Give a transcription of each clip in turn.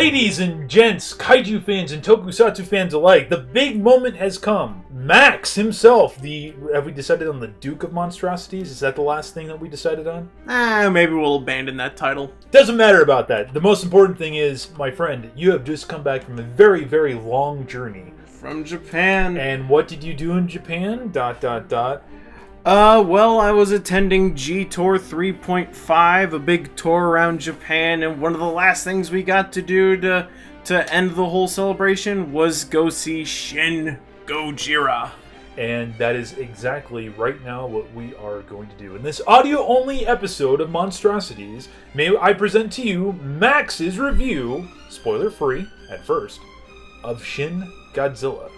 Ladies and gents, kaiju fans and tokusatsu fans alike, the big moment has come. Max himself, have we decided on the Duke of Monstrosities? Is that the last thing that we decided on? Maybe we'll abandon that title. Doesn't matter about that. The most important thing is, my friend, you have just come back from a very, very long journey. From Japan. And what did you do in Japan? ... Well, I was attending G-Tour 3.5, a big tour around Japan, and one of the last things we got to do to end the whole celebration was go see Shin Godzilla. And that is exactly right now what we are going to do. In this audio-only episode of Monstrosities, may I present to you Max's review, spoiler-free at first, of Shin Godzilla.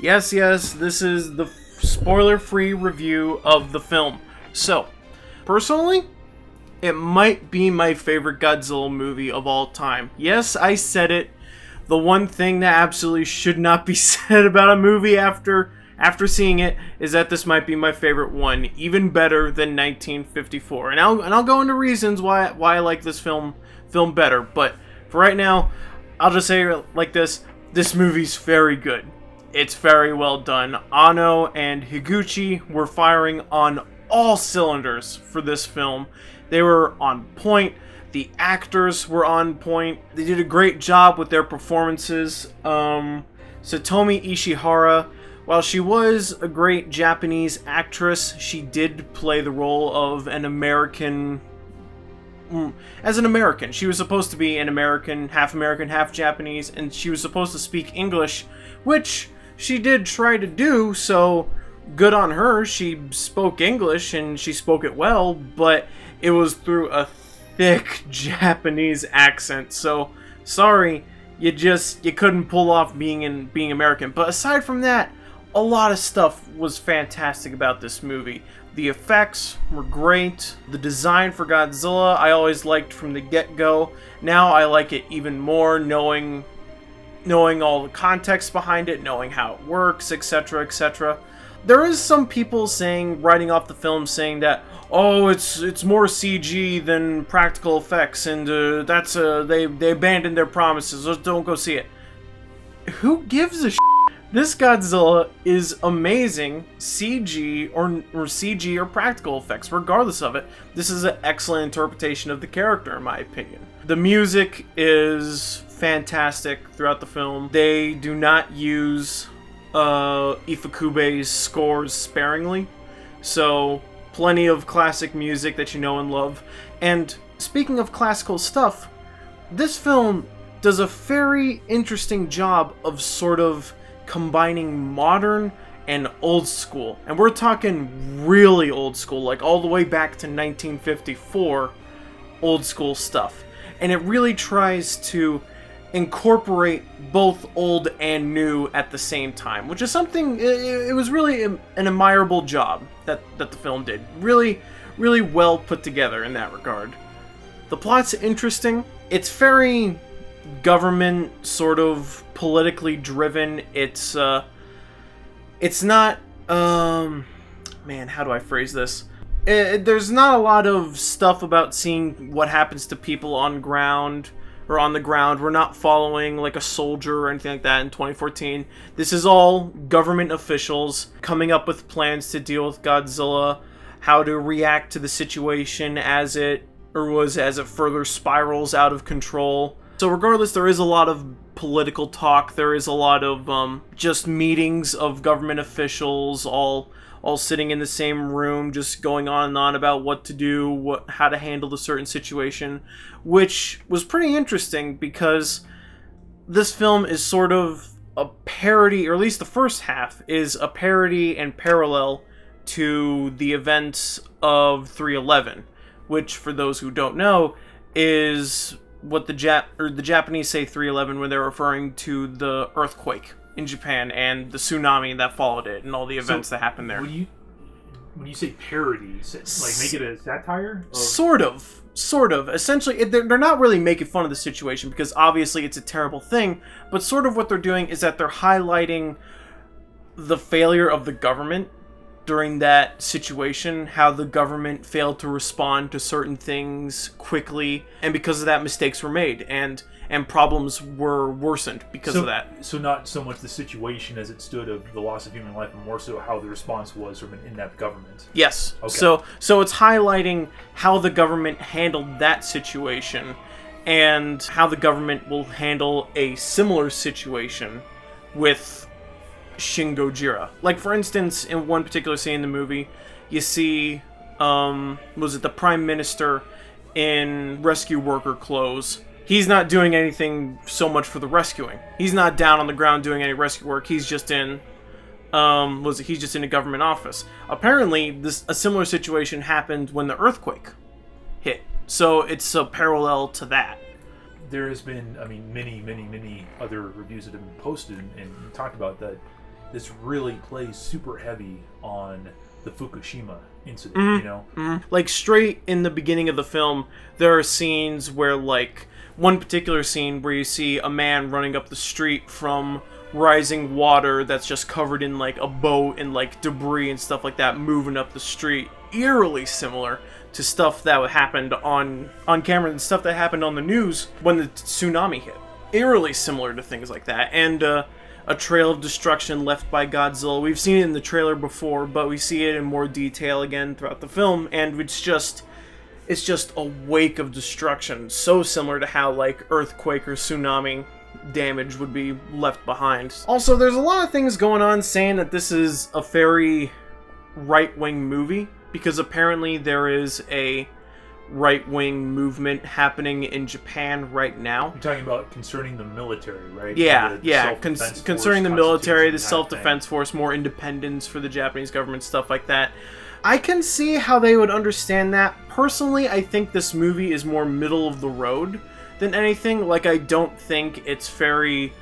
Yes, this is the spoiler-free review of the film. So, personally, it might be my favorite Godzilla movie of all time. Yes, I said it. The one thing that absolutely should not be said about a movie after seeing it is that this might be my favorite one, even better than 1954. And I'll go into reasons why I like this film better. But for right now, I'll just say it like this: this movie's very good. It's very well done. Anno and Higuchi were firing on all cylinders for this film. They were on point. The actors were on point. They did a great job with their performances. Satomi Ishihara, while she was a great Japanese actress, she did play the role of an American. As an American, she was supposed to be an American, half Japanese, and she was supposed to speak English, which she did try to do, so good on her. She spoke English, and she spoke it well, but it was through a thick Japanese accent, so sorry, you couldn't pull off being American. But aside from that, a lot of stuff was fantastic about this movie. The effects were great. The design for Godzilla I always liked from the get-go. Now I like it even more, knowing all the context behind it, knowing how it works, etc., etc. There is some people writing off the film, saying that, oh, it's more CG than practical effects, and they abandoned their promises. Just don't go see it. Who gives a shit? This Godzilla is amazing, CG or practical effects, regardless of it. This is an excellent interpretation of the character, in my opinion. The music is fantastic throughout the film. They do not use Ifukube's scores sparingly, so plenty of classic music that you know and love. And speaking of classical stuff, this film does a very interesting job of sort of combining modern and old school. And we're talking really old school, like all the way back to 1954 old school stuff. And it really tries to incorporate both old and new at the same time, which is something, it was really an admirable job that the film did. Really, really well put together in that regard. The plot's interesting. It's very government sort of politically driven. It's not, man, how do I phrase this? There's not a lot of stuff about seeing what happens to people on the ground. We're not following like a soldier or anything like that in 2014. This is all government officials coming up with plans to deal with Godzilla, how to react to the situation as it further spirals out of control. So regardless, there is a lot of political talk. There is a lot of just meetings of government officials, all sitting in the same room, just going on and on about what to do, how to handle a certain situation, which was pretty interesting because this film is sort of a parody, or at least the first half is a parody and parallel to the events of 3/11, which, for those who don't know, is what the Japanese say 3/11 when they're referring to the earthquake in Japan and the tsunami that followed it and all the events that happened there. When you say parodies, like make it a satire? Sort of. Essentially, they're not really making fun of the situation because obviously it's a terrible thing, but sort of what they're doing is that they're highlighting the failure of the government during that situation, how the government failed to respond to certain things quickly, and because of that, mistakes were made, and problems were worsened because of that. So not so much the situation as it stood of the loss of human life, but more so how the response was from an inept government. Yes. Okay. So it's highlighting how the government handled that situation, and how the government will handle a similar situation with Shin Godzilla. Like, for instance, in one particular scene in the movie, you see, was it the Prime Minister in rescue worker clothes? He's not doing anything so much for the rescuing. He's not down on the ground doing any rescue work. He's just in, he's just in a government office. Apparently, a similar situation happened when the earthquake hit. So it's a parallel to that. There has been, I mean, many other reviews that have been posted and talked about that. This really plays super heavy on the Fukushima incident, you know? Mm-hmm. Like, straight in the beginning of the film, there are scenes where, like, one particular scene where you see a man running up the street from rising water that's just covered in, like, a boat and, like, debris and stuff like that moving up the street. Eerily similar to stuff that happened on camera and stuff that happened on the news when the tsunami hit. Eerily similar to things like that. And, a trail of destruction left by Godzilla. We've seen it in the trailer before, but we see it in more detail again throughout the film, and it's just a wake of destruction, so similar to how, like, earthquake or tsunami damage would be left behind. Also, there's a lot of things going on saying that this is a very right-wing movie, because apparently there is a right-wing movement happening in Japan right now. You're talking about concerning the military, right? Yeah. Concerning the military, the self-defense thing. force, more independence for the Japanese government, stuff like that. I can see how they would understand that. Personally, I think this movie is more middle of the road than anything. Like, I don't think it's very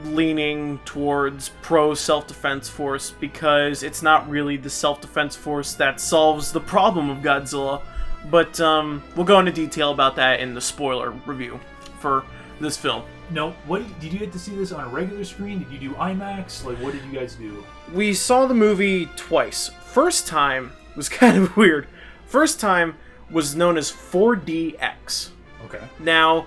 leaning towards pro-self-defense force, because it's not really the self-defense force that solves the problem of Godzilla. But we'll go into detail about that in the spoiler review for this film. No, did you get to see this on a regular screen? Did you do IMAX? Like, what did you guys do? We saw the movie twice. First time was kind of weird. First time was known as 4DX. Okay. Now,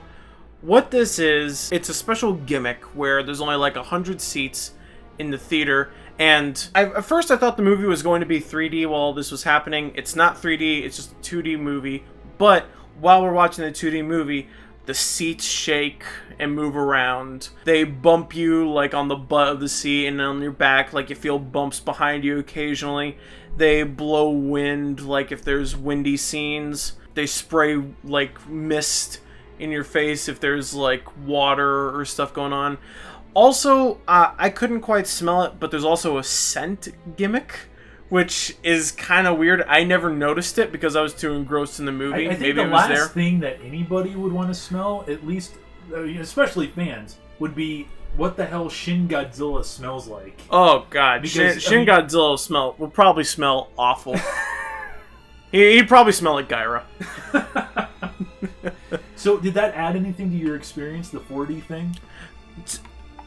what this is, it's a special gimmick where there's only like 100 seats in the theater. And at first I thought the movie was going to be 3D while this was happening. It's not 3D, it's just a 2D movie. But while we're watching the 2D movie, the seats shake and move around. They bump you, like, on the butt of the seat and on your back, like you feel bumps behind you occasionally. They blow wind, like if there's windy scenes. They spray, like, mist in your face if there's, like, water or stuff going on. Also, I couldn't quite smell it, but there's also a scent gimmick, which is kind of weird. I never noticed it because I was too engrossed in the movie. I think Maybe the it was last there. thing that anybody would want to smell, at least, especially fans, would be what the hell Shin Godzilla smells like. Oh god, Because, Shin Godzilla will probably smell awful. He'd probably smell like Gyra. So, did that add anything to your experience, the 4D thing?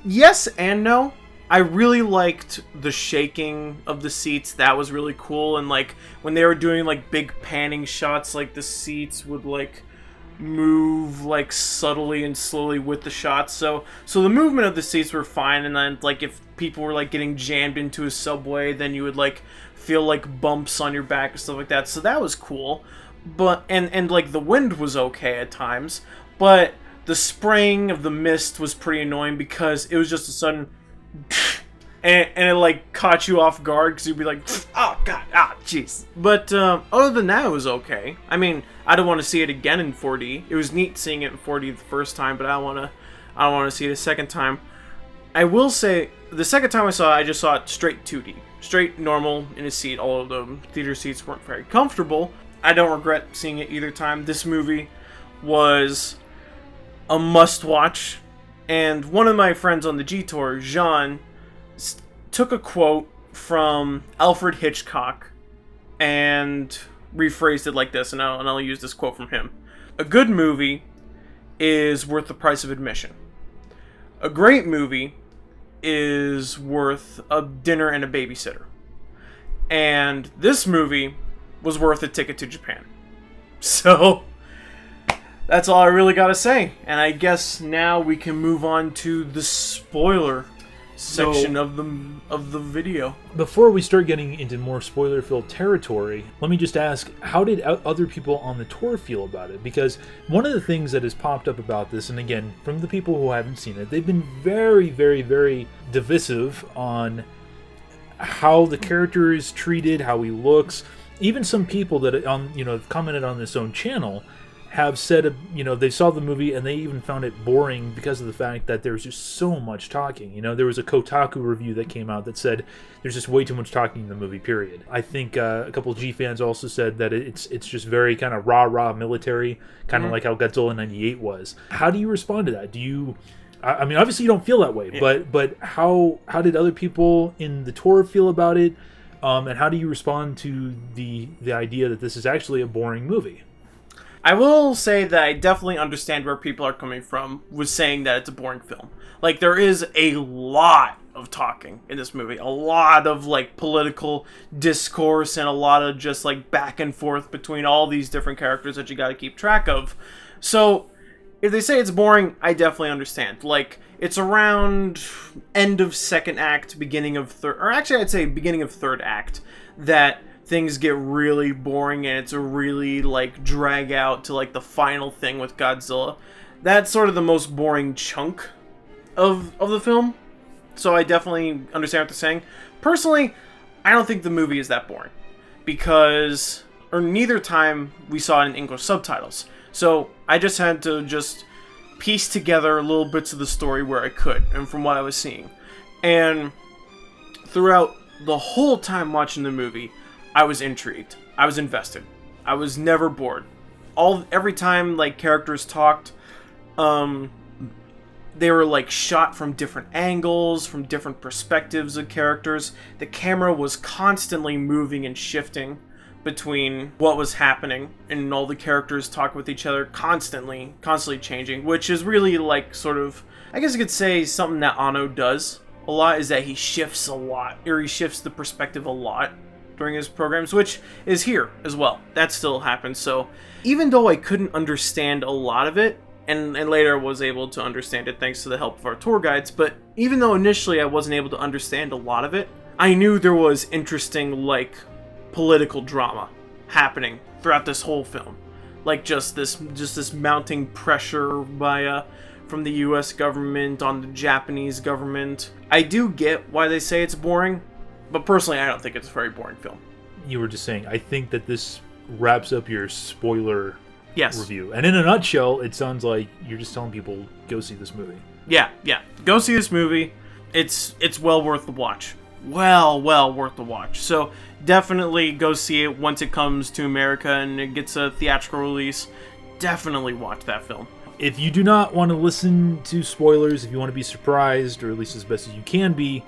Yes and no. I really liked the shaking of the seats. That was really cool. And, like, when they were doing, like, big panning shots, like, the seats would, like, move, like, subtly and slowly with the shots. So the movement of the seats were fine. And then, like, if people were, like, getting jammed into a subway, then you would, like, feel, like, bumps on your back and stuff like that. So that was cool. But, and like, the wind was okay at times. But the spraying of the mist was pretty annoying because it was just a sudden... and it, like, caught you off guard because you'd be like, oh, God, jeez. But other than that, it was okay. I mean, I don't want to see it again in 4D. It was neat seeing it in 4D the first time, but I don't want to see it a second time. I will say, the second time I saw it, I just saw it straight 2D. Straight, normal, in a seat. All of the theater seats weren't very comfortable. I don't regret seeing it either time. This movie was a must-watch. And one of my friends on the G-Tour, Jean, took a quote from Alfred Hitchcock and rephrased it like this, and I'll use this quote from him. A good movie is worth the price of admission. A great movie is worth a dinner and a babysitter. And this movie was worth a ticket to Japan. So that's all I really gotta say. And I guess now we can move on to the spoiler section of the video. Before we start getting into more spoiler-filled territory, let me just ask, how did other people on the tour feel about it? Because one of the things that has popped up about this, and again, from the people who haven't seen it, they've been very, very, very divisive on how the character is treated, how he looks. Even some people that have commented on this own channel have said, they saw the movie and they even found it boring because of the fact that there's just so much talking. There was a Kotaku review that came out that said there's just way too much talking in the movie, period. I think a couple of G fans also said that it's just very kind of rah-rah military, kind of like how Godzilla 98 was. How do you respond to that? I mean, obviously you don't feel that way, Yeah. but how did other people in the tour feel about it? And how do you respond to the idea that this is actually a boring movie? I will say that I definitely understand where people are coming from with saying that it's a boring film. Like, there is a lot of talking in this movie. A lot of, political discourse and a lot of just, back and forth between all these different characters that you gotta keep track of. So, if they say it's boring, I definitely understand. It's around end of second act, beginning of third... Or actually, I'd say beginning of third act that things get really boring and it's a really, drag out to, the final thing with Godzilla. That's sort of the most boring chunk of the film. So I definitely understand what they're saying. Personally, I don't think the movie is that boring. Because... Or neither time we saw it in English subtitles. So I just had to piece together little bits of the story where I could, and from what I was seeing. And throughout the whole time watching the movie, I was intrigued. I was invested. I was never bored. Every time characters talked, they were shot from different angles, from different perspectives of characters. The camera was constantly moving and shifting between what was happening, and all the characters talk with each other constantly changing, which is really sort of, I guess you could say, something that Anno does a lot, is that he shifts a lot, or he shifts the perspective a lot during his programs, which is here as well. That still happens. So even though I couldn't understand a lot of it, and later was able to understand it thanks to the help of our tour guides, but even though initially I wasn't able to understand a lot of it, I knew there was interesting, political drama happening throughout this whole film. Just this mounting pressure from the US government on the Japanese government. I do get why they say it's boring, but personally I don't think it's a very boring film. You were just saying, I think that this wraps up your spoiler Yes. review. And in a nutshell, it sounds like you're just telling people, go see this movie. Yeah. Go see this movie. It's well worth the watch. Well worth the watch. So definitely go see it once it comes to America and it gets a theatrical release. Definitely watch that film. If you do not want to listen to spoilers, if you want to be surprised, or at least as best as you can be,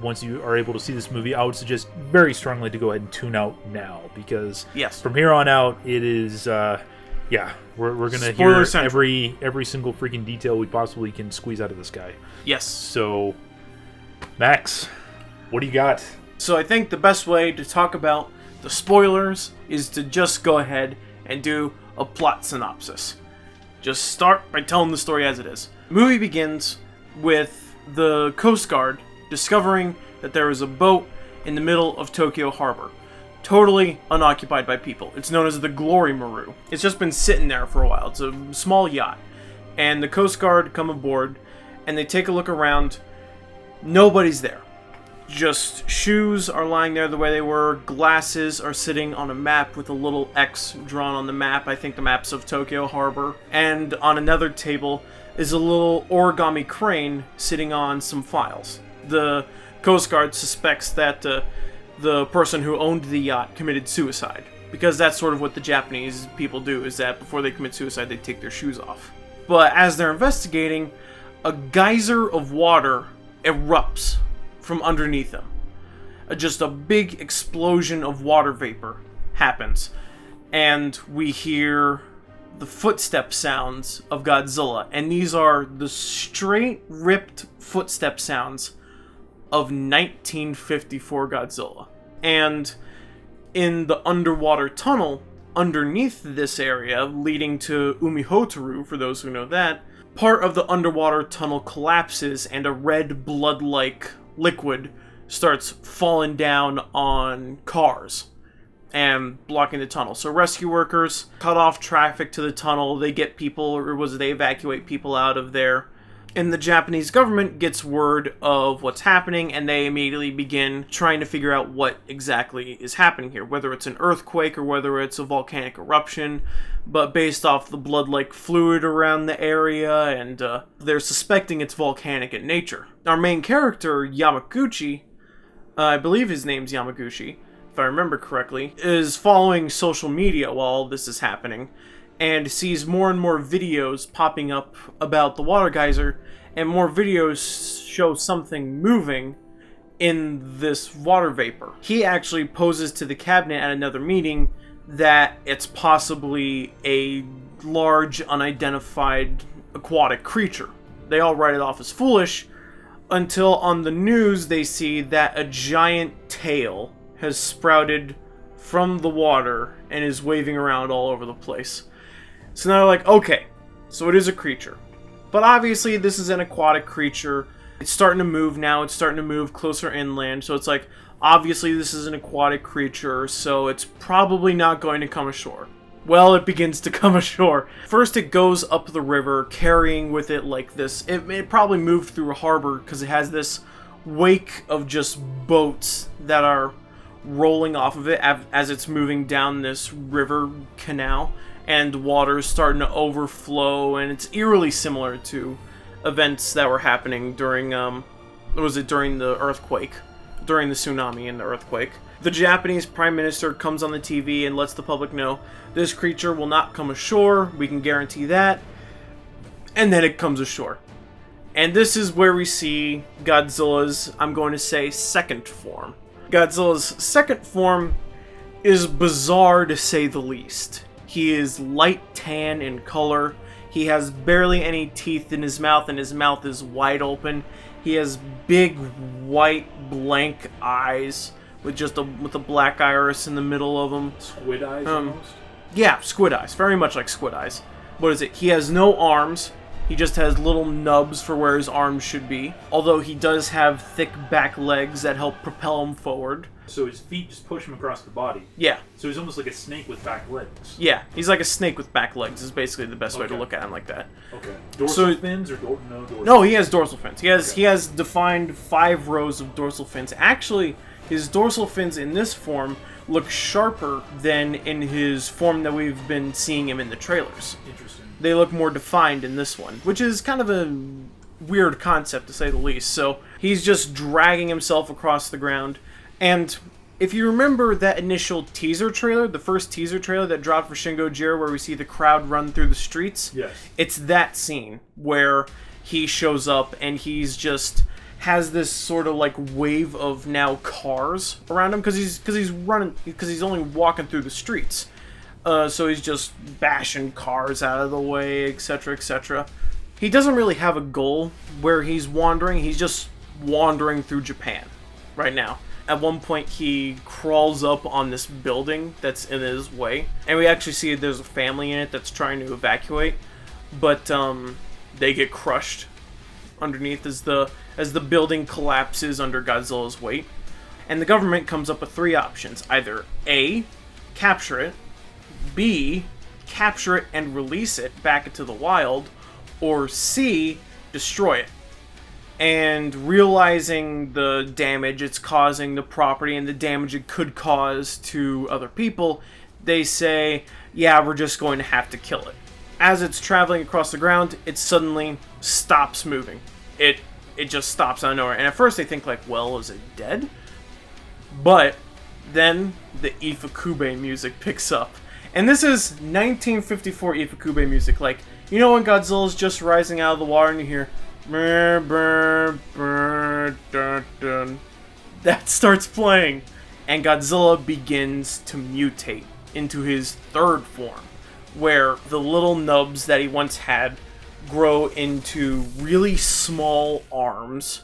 once you are able to see this movie, I would suggest very strongly to go ahead and tune out now, because Yes. from here on out, it is, we're gonna Spoiler hear central. every single freaking detail we possibly can squeeze out of this guy. Yes. So, Max, what do you got? So I think the best way to talk about the spoilers is to just go ahead and do a plot synopsis. Just start by telling the story as it is. The movie begins with the Coast Guard discovering that there is a boat in the middle of Tokyo Harbor, totally unoccupied by people. It's known as the Glory Maru. It's just been sitting there for a while. It's a small yacht. And the Coast Guard come aboard, and they take a look around. Nobody's there. Just shoes are lying there the way they were. Glasses are sitting on a map with a little X drawn on the map. I think the map's of Tokyo Harbor. And on another table is a little origami crane sitting on some files. The Coast Guard suspects that the person who owned the yacht committed suicide, because that's sort of what the Japanese people do, is that before they commit suicide they take their shoes off. But as they're investigating, a geyser of water erupts from underneath them. Just a big explosion of water vapor happens, and we hear the footstep sounds of Godzilla, and these are the straight ripped footstep sounds of 1954 Godzilla. And in the underwater tunnel underneath this area, leading to Umihotaru, for those who know that, part of the underwater tunnel collapses and a red blood-like liquid starts falling down on cars and blocking the tunnel. So rescue workers cut off traffic to the tunnel. They get people, or they evacuate people out of there. And the Japanese government gets word of what's happening, and they immediately begin trying to figure out what exactly is happening here, whether it's an earthquake or whether it's a volcanic eruption. But based off the blood-like fluid around the area, and they're suspecting it's volcanic in nature. Our main character, Yamaguchi, I believe his name's Yamaguchi, if I remember correctly, is following social media while all this is happening, and sees more and more videos popping up about the water geyser, and more videos show something moving in this water vapor. He actually poses to the cabinet at another meeting that it's possibly a large, unidentified aquatic creature. They all write it off as foolish, until on the news they see that a giant tail has sprouted from the water and is waving around all over the place. So now they're like, okay, so it is a creature. But obviously this is an aquatic creature. It's starting to move now. It's starting to move closer inland. So it's like, obviously this is an aquatic creature, so it's probably not going to come ashore. Well, it begins to come ashore. First it goes up the river, carrying with it like this. It probably moved through a harbor because it has this wake of just boats that are rolling off of it as it's moving down this river canal. And water's starting to overflow, and it's eerily similar to events that were happening during, during the earthquake? During the tsunami and the earthquake. The Japanese Prime Minister comes on the TV and lets the public know this creature will not come ashore, we can guarantee that. And then it comes ashore. And this is where we see Godzilla's, I'm going to say, second form. Godzilla's second form is bizarre to say the least. He is light tan in color. He has barely any teeth in his mouth, and his mouth is wide open. He has big, white, blank eyes with a black iris in the middle of them. Squid eyes almost? Yeah, squid eyes. Very much like squid eyes. What is it? He has no arms. He just has little nubs for where his arms should be. Although he does have thick back legs that help propel him forward. So his feet just push him across the body. Yeah. So he's almost like a snake with back legs. Yeah, he's like a snake with back legs is basically the best way to look at him like that. Okay. Dorsal fins or no dorsal? No, he has dorsal fins. He has defined 5 rows of dorsal fins. Actually, his dorsal fins in this form look sharper than in his form that we've been seeing him in the trailers. Interesting. They look more defined in this one, which is kind of a weird concept to say the least. So he's just dragging himself across the ground. And if you remember that initial teaser trailer, the first teaser trailer that dropped for Shin Godzilla where we see the crowd run through the streets? Yes. It's that scene where he shows up and he's just has this sort of like wave of now cars around him because he's only walking through the streets. So he's just bashing cars out of the way, etc., etc. He doesn't really have a goal where he's wandering. He's just wandering through Japan right now. At one point, he crawls up on this building that's in his way. And we actually see there's a family in it that's trying to evacuate. But they get crushed underneath as the building collapses under Godzilla's weight. And the government comes up with 3 options. Either A, capture it. B, capture it and release it back into the wild. Or C, destroy it. And realizing the damage it's causing the property and the damage it could cause to other people, they say, yeah, we're just going to have to kill it. As it's traveling across the ground, it suddenly stops moving. It just stops out of nowhere. And at first they think like, well, is it dead? But then the Ifukube music picks up. And this is 1954 Ifukube music. Like, you know when Godzilla's just rising out of the water and you hear brr, brr, brr, dun, dun. That starts playing, and Godzilla begins to mutate into his third form, where the little nubs that he once had grow into really small arms.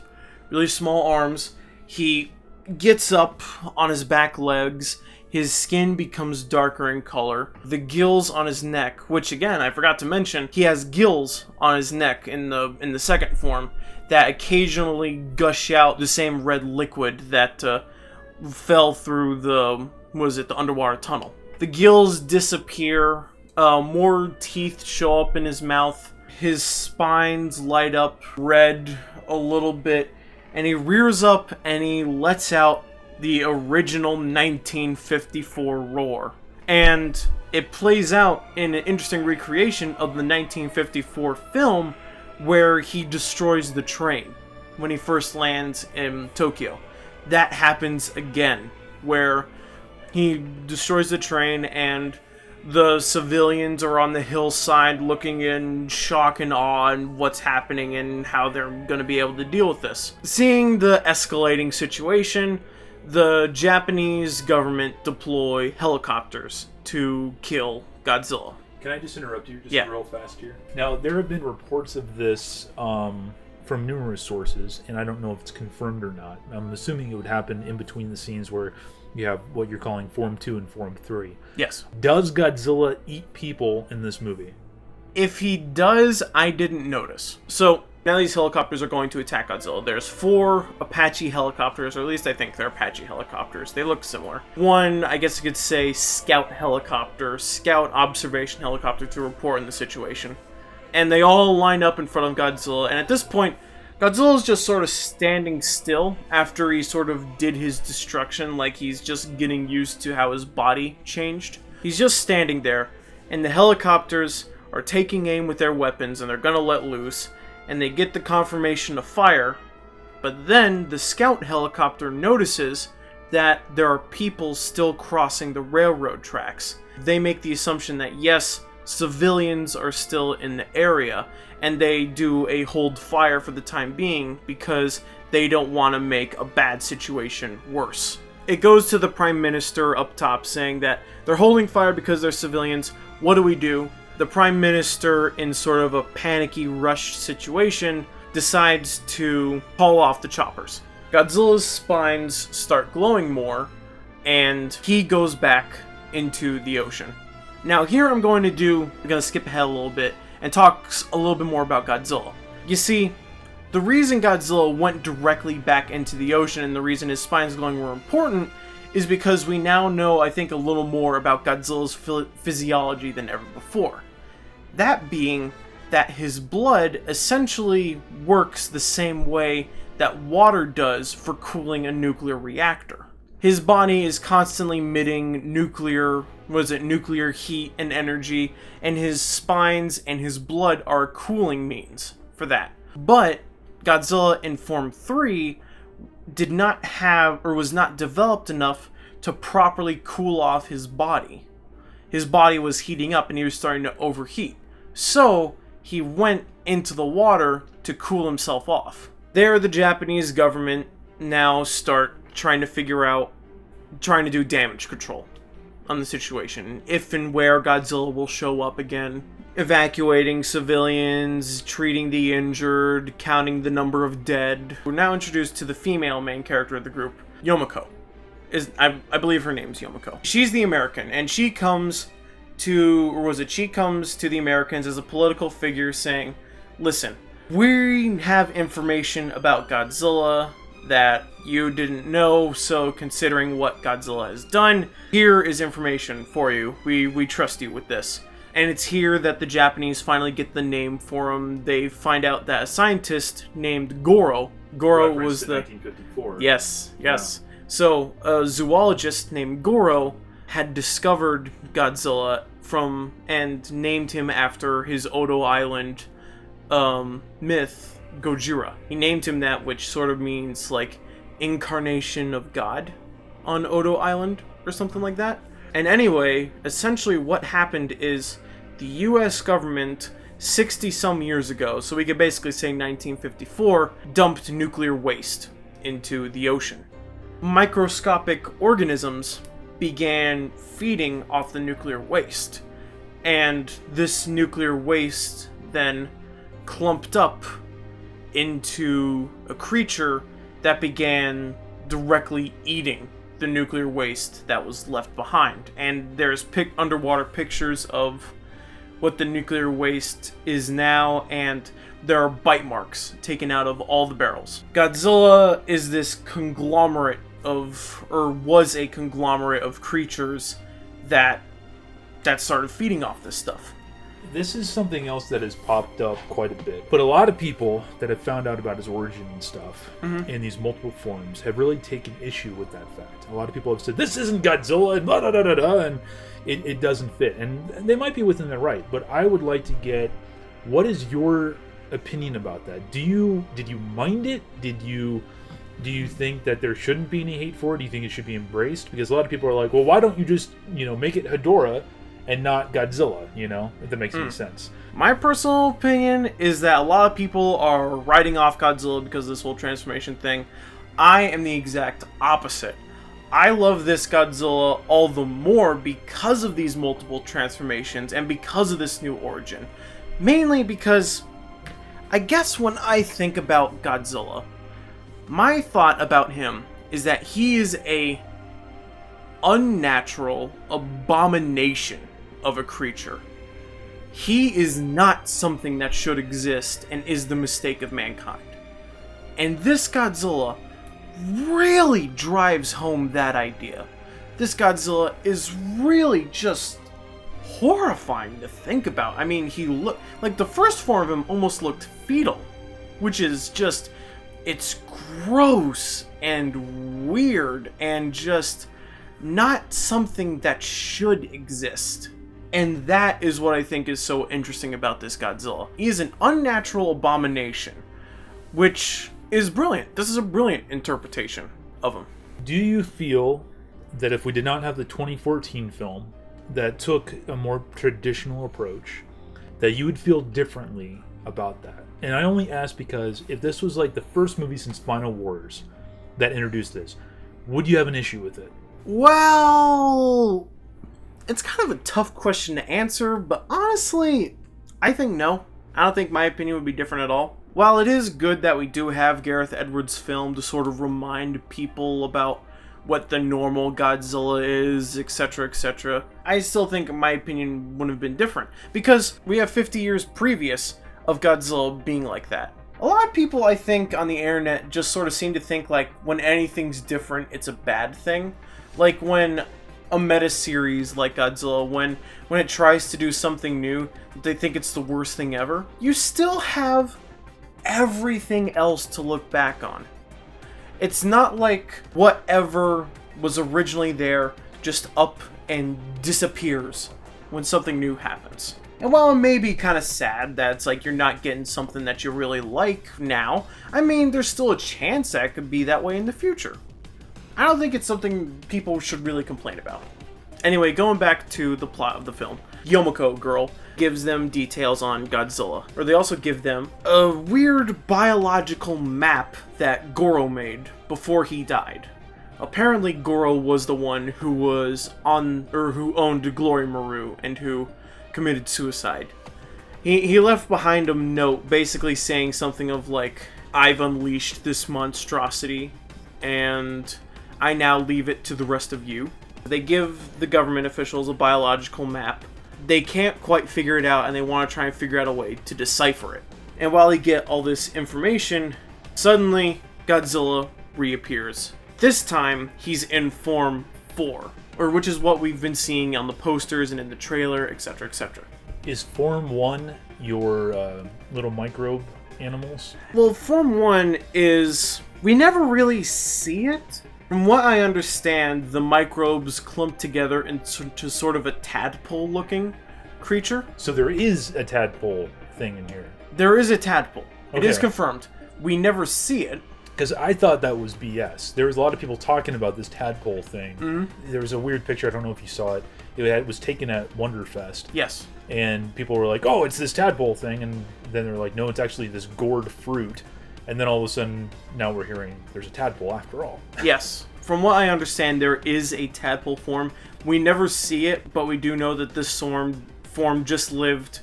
He gets up on his back legs. His skin becomes darker in color. The gills on his neck, which again I forgot to mention, he has gills on his neck in the second form that occasionally gush out the same red liquid that fell through the underwater tunnel. The gills disappear. More teeth show up in his mouth. His spines light up red a little bit, and he rears up and he lets out the original 1954 roar. And it plays out in an interesting recreation of the 1954 film where he destroys the train when he first lands in Tokyo. That happens again, where he destroys the train and the civilians are on the hillside looking in shock and awe and what's happening and how they're going to be able to deal with this. Seeing the escalating situation, the Japanese government deploy helicopters to kill Godzilla. Can I just interrupt you real fast here? Now, there have been reports of this from numerous sources, and I don't know if it's confirmed or not. I'm assuming it would happen in between the scenes where you have what you're calling Form 2 and Form 3. Yes. Does Godzilla eat people in this movie? If he does, I didn't notice. So, now these helicopters are going to attack Godzilla. There's 4 Apache helicopters, or at least I think they're Apache helicopters. They look similar. One, I guess you could say, scout observation helicopter to report in the situation. And they all line up in front of Godzilla, and at this point, Godzilla's just sort of standing still after he sort of did his destruction, like he's just getting used to how his body changed. He's just standing there, and the helicopters are taking aim with their weapons, and they're gonna let loose, and they get the confirmation of fire, but then the scout helicopter notices that there are people still crossing the railroad tracks. They make the assumption that yes, civilians are still in the area, and they do a hold fire for the time being because they don't want to make a bad situation worse. It goes to the Prime Minister up top saying that they're holding fire because they're civilians. What do? The Prime Minister, in sort of a panicky, rushed situation, decides to call off the choppers. Godzilla's spines start glowing more, and he goes back into the ocean. Now here I'm going to skip ahead a little bit and talk a little bit more about Godzilla. You see, the reason Godzilla went directly back into the ocean and the reason his spines glowing were important is because we now know, I think, a little more about Godzilla's physiology than ever before. That being that his blood essentially works the same way that water does for cooling a nuclear reactor. His body is constantly emitting nuclear heat and energy, and his spines and his blood are cooling means for that. But Godzilla in Form 3 did not have, or was not developed enough to properly cool off his body. His body was heating up and he was starting to overheat. So he went into the water to cool himself off. There, the Japanese government now start trying to do damage control on the situation. If and where Godzilla will show up again. Evacuating civilians, treating the injured, counting the number of dead. We're now introduced to the female main character of the group, Yomiko. I believe her name's Yomiko. She's the American, and she comes to the Americans as a political figure saying, listen, we have information about Godzilla that you didn't know, so considering what Godzilla has done, here is information for you. We trust you with this. And it's here that the Japanese finally get the name for him. They find out that a scientist named Goro was the 1954. Yes. Yeah. So a zoologist named Goro had discovered Godzilla and named him after his Odo Island myth, Gojira. He named him that, which sort of means like incarnation of God on Odo Island or something like that. And anyway, essentially what happened is the US government 60 some years ago, so we could basically say 1954, dumped nuclear waste into the ocean. Microscopic organisms began feeding off the nuclear waste, and this nuclear waste then clumped up into a creature that began directly eating the nuclear waste that was left behind. And there's underwater pictures of what the nuclear waste is now, and there are bite marks taken out of all the barrels. Godzilla is this conglomerate of, or was a conglomerate of creatures that started feeding off this stuff. This is something else that has popped up quite a bit. But a lot of people that have found out about his origin and stuff in these multiple forms have really taken issue with that fact. A lot of people have said, this isn't Godzilla, and blah, blah, blah, blah, blah, and it doesn't fit. And they might be within their right, but I would like to get, what is your opinion about that? Did you mind it? Do you think that there shouldn't be any hate for it? Do you think it should be embraced? Because a lot of people are like, well, why don't you just, make it Hedorah and not Godzilla, if that makes any sense. My personal opinion is that a lot of people are writing off Godzilla because of this whole transformation thing. I am the exact opposite. I love this Godzilla all the more because of these multiple transformations and because of this new origin. Mainly because, I guess when I think about Godzilla, my thought about him is that he is a unnatural abomination of a creature. He is not something that should exist and is the mistake of mankind. And this Godzilla really drives home that idea. This Godzilla is really just horrifying to think about. I mean, he looked like the first form of him almost looked fetal, which is just, it's gross and weird and just not something that should exist. And that is what I think is so interesting about this Godzilla. He is an unnatural abomination, which is brilliant. This is a brilliant interpretation of him. Do you feel that if we did not have the 2014 film that took a more traditional approach, that you would feel differently about that? And I only ask because if this was like the first movie since Final Wars that introduced this, would you have an issue with it? Well, it's kind of a tough question to answer, but honestly, I think no. I don't think my opinion would be different at all. While it is good that we do have Gareth Edwards' film to sort of remind people about what the normal Godzilla is, etc., I still think my opinion would have been different, because we have 50 years previous of Godzilla being like that. A lot of people, I think, on the internet just sort of seem to think like when anything's different, it's a bad thing. Like when a meta series like Godzilla, when it tries to do something new, they think it's the worst thing ever. You still have everything else to look back on. It's not like whatever was originally there just up and disappears when something new happens. And while it may be kind of sad that it's like you're not getting something that you really like now, I mean, there's still a chance that it could be that way in the future. I don't think it's something people should really complain about. Anyway, going back to the plot of the film, Yomiko girl gives them details on Godzilla, or they also give them a weird biological map that Goro made before he died. Apparently Goro was the one who was who owned Glory Maru and who committed suicide. He left behind a note basically saying something of like, I've unleashed this monstrosity and I now leave it to the rest of you. They give the government officials a biological map. They can't quite figure it out and they want to try and figure out a way to decipher it. And while they get all this information, suddenly Godzilla reappears. This time he's in form 4, or which is what we've been seeing on the posters and in the trailer, etc., etc. Is Form 1 your little microbe animals? Well, Form 1 is, we never really see it. From what I understand, the microbes clump together into sort of a tadpole-looking creature. So there is a tadpole thing in here. There is a tadpole. Okay. It is confirmed. We never see it. Because I thought that was BS. There was a lot of people talking about this tadpole thing. Mm-hmm. There was a weird picture, I don't know if you saw it. It was taken at Wonderfest. Yes. And people were like, oh, it's this tadpole thing. And then they're like, no, it's actually this gourd fruit. And then all of a sudden, now we're hearing there's a tadpole after all. Yes. From what I understand, there is a tadpole form. We never see it, but we do know that this form just lived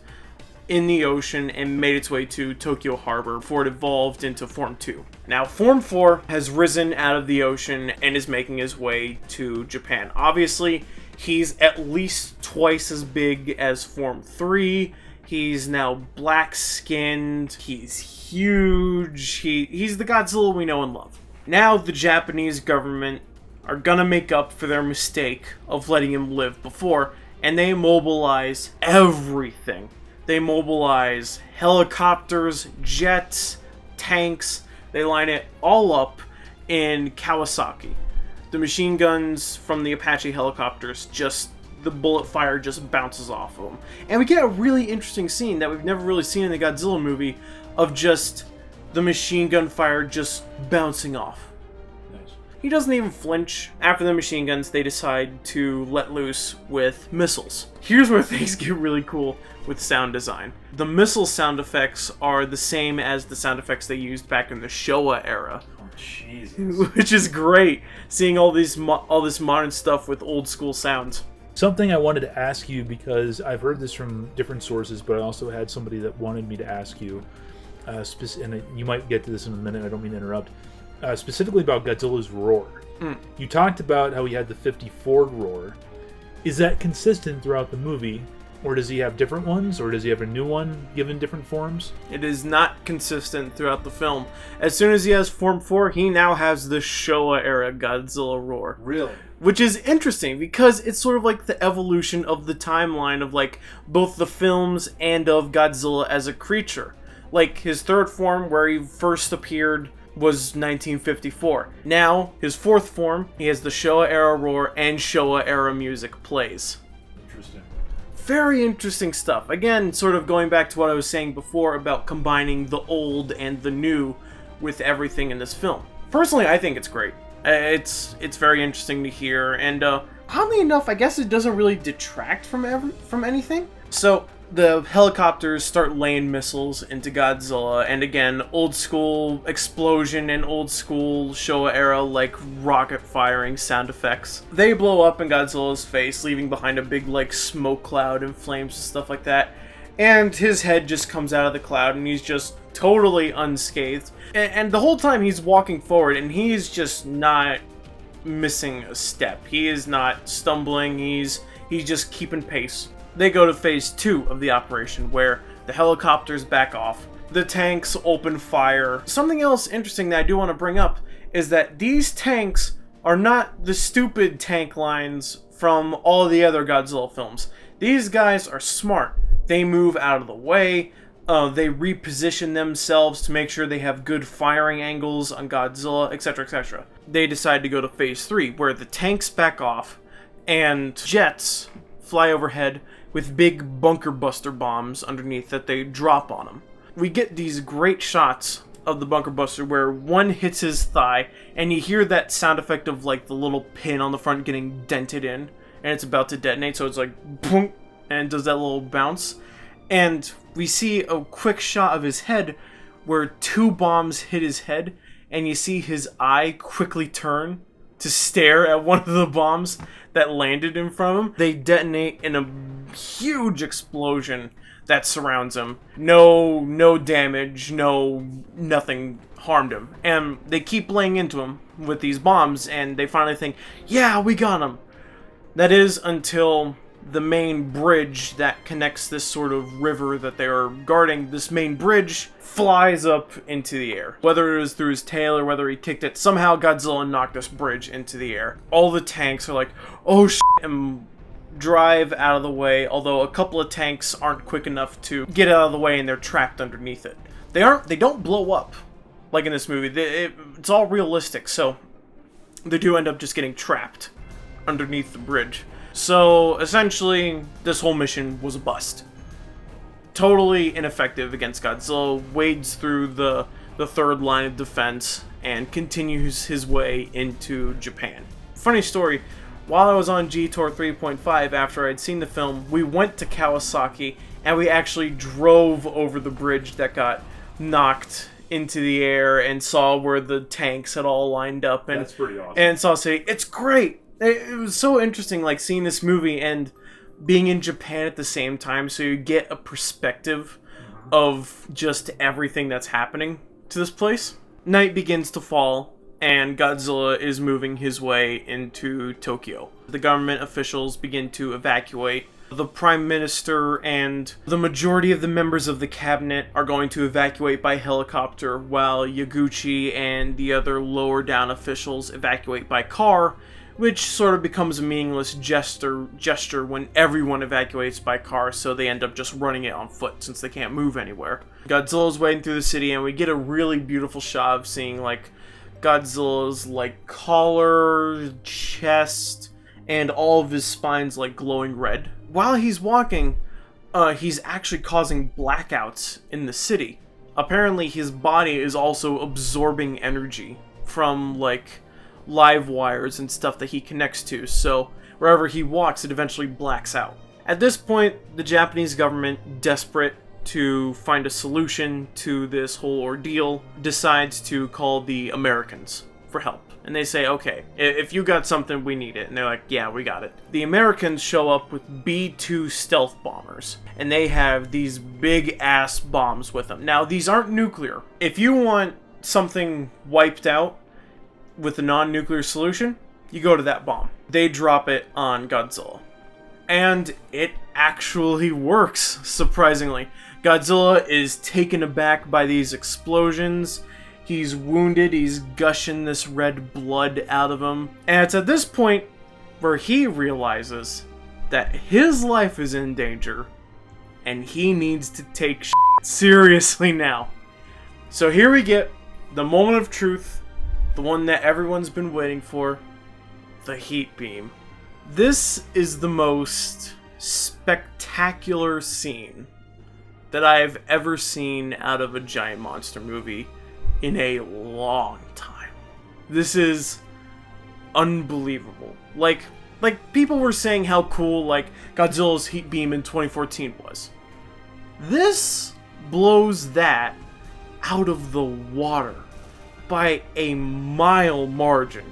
in the ocean and made its way to Tokyo Harbor before it evolved into Form 2. Now, Form 4 has risen out of the ocean and is making his way to Japan. Obviously, he's at least twice as big as Form 3. He's now black-skinned. He's huge. He's the Godzilla we know and love. Now, the Japanese government are gonna make up for their mistake of letting him live before, and they mobilize everything. They mobilize helicopters, jets, tanks. They line it all up in Kawasaki. The machine guns from the Apache helicopters, the bullet fire just bounces off of them. And we get a really interesting scene that we've never really seen in the Godzilla movie of just the machine gun fire just bouncing off. Nice. He doesn't even flinch. After the machine guns, they decide to let loose with missiles. Here's where things get really cool with sound design. The missile sound effects are the same as the sound effects they used back in the Showa era. Oh, Jesus. Which is great, seeing all this modern stuff with old school sounds. Something I wanted to ask you, because I've heard this from different sources, but I also had somebody that wanted me to ask you, and you might get to this in a minute, I don't mean to interrupt, specifically about Godzilla's roar. You talked about how he had the 54 roar. Is that consistent throughout the movie? Or does he have different ones? Or does he have a new one given different forms? It is not consistent throughout the film. As soon as he has Form 4, he now has the Showa-era Godzilla roar. Really? Which is interesting, because it's sort of like the evolution of the timeline of, like, both the films and of Godzilla as a creature. Like, his third form, where he first appeared, was 1954. Now, his fourth form, he has the Showa-era roar and Showa-era music plays. Interesting. Very interesting stuff. Again, sort of going back to what I was saying before about combining the old and the new with everything in this film. Personally, I think it's great. It's very interesting to hear, and oddly enough, I guess it doesn't really detract from anything. So the helicopters start laying missiles into Godzilla, and again, old school explosion and old school Showa era like rocket firing sound effects. They blow up in Godzilla's face, leaving behind a big like smoke cloud and flames and stuff like that. And his head just comes out of the cloud, and he's just totally unscathed. And the whole time he's walking forward, and he's just not missing a step. He is not stumbling. He's just keeping pace. They go to phase 2 of the operation, where the helicopters back off, the tanks open fire. Something else interesting that I do want to bring up is that these tanks are not the stupid tank lines from all the other Godzilla films. These guys are smart. They move out of the way. They reposition themselves to make sure they have good firing angles on Godzilla, etc., etc. They decide to go to phase 3, where the tanks back off and jets fly overhead with big bunker buster bombs underneath that they drop on him. We get these great shots of the bunker buster where one hits his thigh, and you hear that sound effect of like the little pin on the front getting dented in, and it's about to detonate, so it's like boom, and does that little bounce. And we see a quick shot of his head where 2 bombs hit his head, and you see his eye quickly turn to stare at one of the bombs that landed in front of him. They detonate in a huge explosion that surrounds him. No damage, nothing harmed him. And they keep laying into him with these bombs, and they finally think, yeah, we got him. That is until the main bridge that connects this sort of river that they are guarding, this main bridge flies up into the air. Whether it was through his tail or whether he kicked it, somehow Godzilla knocked this bridge into the air. All the tanks are like, oh shit, and drive out of the way, although a couple of tanks aren't quick enough to get out of the way and they're trapped underneath it. They don't blow up like in this movie. It's all realistic, so they do end up just getting trapped underneath the bridge. So, essentially, this whole mission was a bust. Totally ineffective against Godzilla, wades through the third line of defense, and continues his way into Japan. Funny story, while I was on G-Tour 3.5 after I'd seen the film, we went to Kawasaki, and we actually drove over the bridge that got knocked into the air and saw where the tanks had all lined up. And, that's pretty awesome. And saw City. It's great! It was so interesting, like, seeing this movie and being in Japan at the same time, so you get a perspective of just everything that's happening to this place. Night begins to fall, and Godzilla is moving his way into Tokyo. The government officials begin to evacuate. The Prime Minister and the majority of the members of the cabinet are going to evacuate by helicopter, while Yaguchi and the other lower down officials evacuate by car, which sort of becomes a meaningless gesture when everyone evacuates by car, so they end up just running it on foot since they can't move anywhere. Godzilla's wading through the city, and we get a really beautiful shot of seeing, like, Godzilla's, like, collar, chest, and all of his spine's, like, glowing red. While he's walking, he's actually causing blackouts in the city. Apparently, his body is also absorbing energy from, like, live wires and stuff that he connects to, so wherever he walks, it eventually blacks out. At this point, the Japanese government, desperate to find a solution to this whole ordeal, decides to call the Americans for help. And they say, okay, if you got something, we need it. And they're like, yeah, we got it. The Americans show up with B-2 stealth bombers, and they have these big-ass bombs with them. Now, these aren't nuclear. If you want something wiped out with a non-nuclear solution, you go to that bomb. They drop it on Godzilla. And it actually works, surprisingly. Godzilla is taken aback by these explosions. He's wounded, he's gushing this red blood out of him. And it's at this point where he realizes that his life is in danger, and he needs to take shit seriously now. So here we get the moment of truth, the one that everyone's been waiting for, the heat beam. This is the most spectacular scene that I've ever seen out of a giant monster movie in a long time. This is unbelievable. Like people were saying how cool, like, Godzilla's heat beam in 2014 was. This blows that out of the water by a mile margin.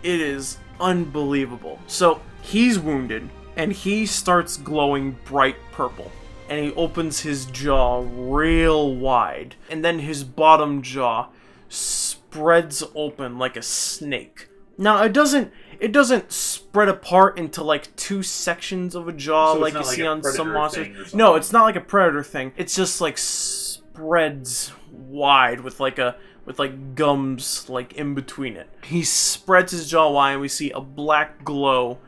It is unbelievable. So, he's wounded, and he starts glowing bright purple. And he opens his jaw real wide, and then his bottom jaw spreads open like a snake. Now, it doesn't spread apart into, like, two sections of a jaw, so like you see on some monsters. No, it's not like a Predator thing. It's just, like, spreads wide with gums, like, in between it. He spreads his jaw wide, and we see a black glow,